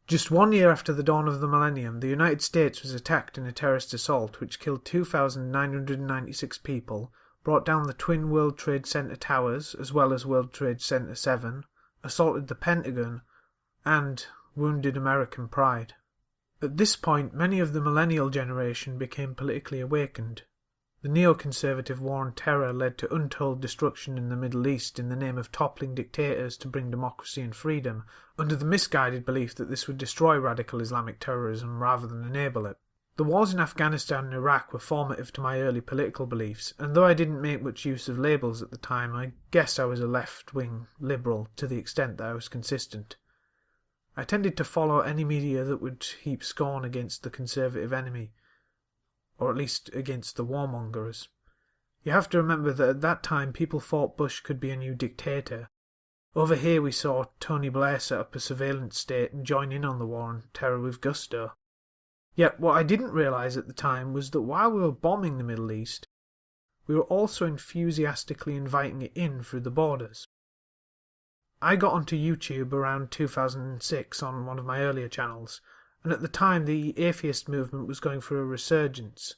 Just 1 year after the dawn of the millennium, the United States was attacked in a terrorist assault which killed 2,996 people, brought down the twin World Trade Center towers as well as World Trade Center 7, assaulted the Pentagon, and wounded American pride. At this point, many of the millennial generation became politically awakened. The neoconservative war on terror led to untold destruction in the Middle East in the name of toppling dictators to bring democracy and freedom, under the misguided belief that this would destroy radical Islamic terrorism rather than enable it. The wars in Afghanistan and Iraq were formative to my early political beliefs, and though I didn't make much use of labels at the time, I guess I was a left-wing liberal to the extent that I was consistent. I tended to follow any media that would heap scorn against the conservative enemy, or at least against the warmongers. You have to remember that at that time people thought Bush could be a new dictator. Over here we saw Tony Blair set up a surveillance state and join in on the war on terror with gusto. Yet what I didn't realise at the time was that while we were bombing the Middle East, we were also enthusiastically inviting it in through the borders. I got onto YouTube around 2006 on one of my earlier channels, and at the time the atheist movement was going through a resurgence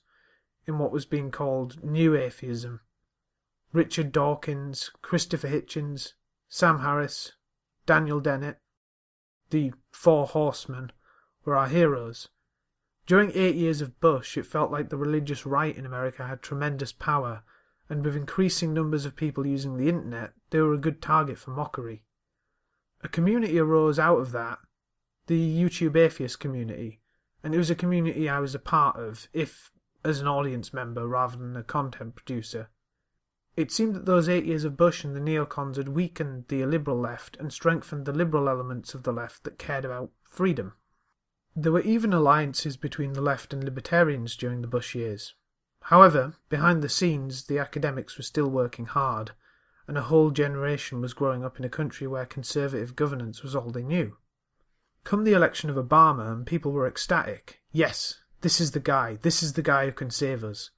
in what was being called New Atheism. Richard Dawkins, Christopher Hitchens, Sam Harris, Daniel Dennett, the Four Horsemen, were our heroes. During 8 years of Bush, it felt like the religious right in America had tremendous power, and with increasing numbers of people using the internet, they were a good target for mockery. A community arose out of that, the YouTube atheist community, and it was a community I was a part of, if as an audience member rather than a content producer. It seemed that those 8 years of Bush and the neocons had weakened the illiberal left and strengthened the liberal elements of the left that cared about freedom. There were even alliances between the left and libertarians during the Bush years. However, behind the scenes, the academics were still working hard, and a whole generation was growing up in a country where conservative governance was all they knew. Come the election of Obama, and people were ecstatic. Yes, this is the guy who can save us.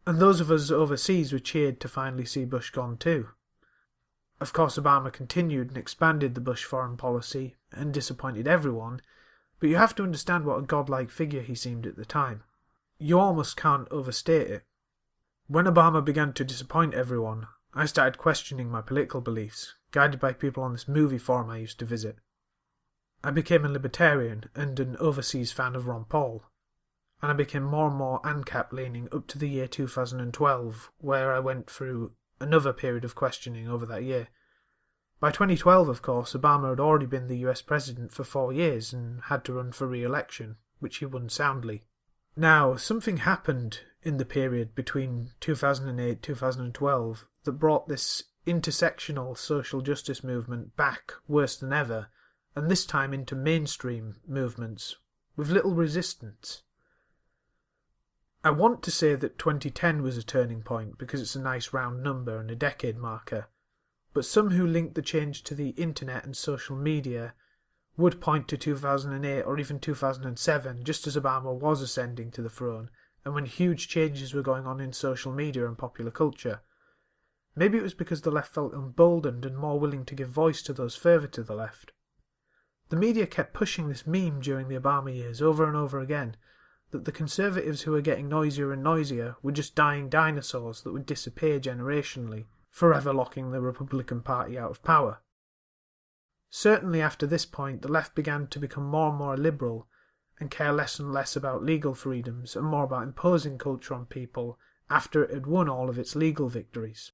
And those of us overseas were cheered to finally see Bush gone too. Of course, Obama continued and expanded the Bush foreign policy, and disappointed everyone, but you have to understand what a godlike figure he seemed at the time. You almost can't overstate it. When Obama began to disappoint everyone, I started questioning my political beliefs, guided by people on this movie forum I used to visit. I became a libertarian and an overseas fan of Ron Paul, and I became more and more ANCAP leaning up to the year 2012, where I went through another period of questioning over that year. By 2012, of course, Obama had already been the US president for 4 years and had to run for re-election, which he won soundly. Now, something happened in the period between 2008-2012 that brought this intersectional social justice movement back worse than ever, and this time into mainstream movements, with little resistance. I want to say that 2010 was a turning point because it's a nice round number and a decade marker, but some who link the change to the internet and social media would point to 2008 or even 2007, just as Obama was ascending to the throne, and when huge changes were going on in social media and popular culture. Maybe it was because the left felt emboldened and more willing to give voice to those further to the left. The media kept pushing this meme during the Obama years over and over again, that the conservatives who were getting noisier and noisier were just dying dinosaurs that would disappear generationally, forever locking the Republican Party out of power. Certainly after this point, the left began to become more and more liberal and care less and less about legal freedoms and more about imposing culture on people after it had won all of its legal victories.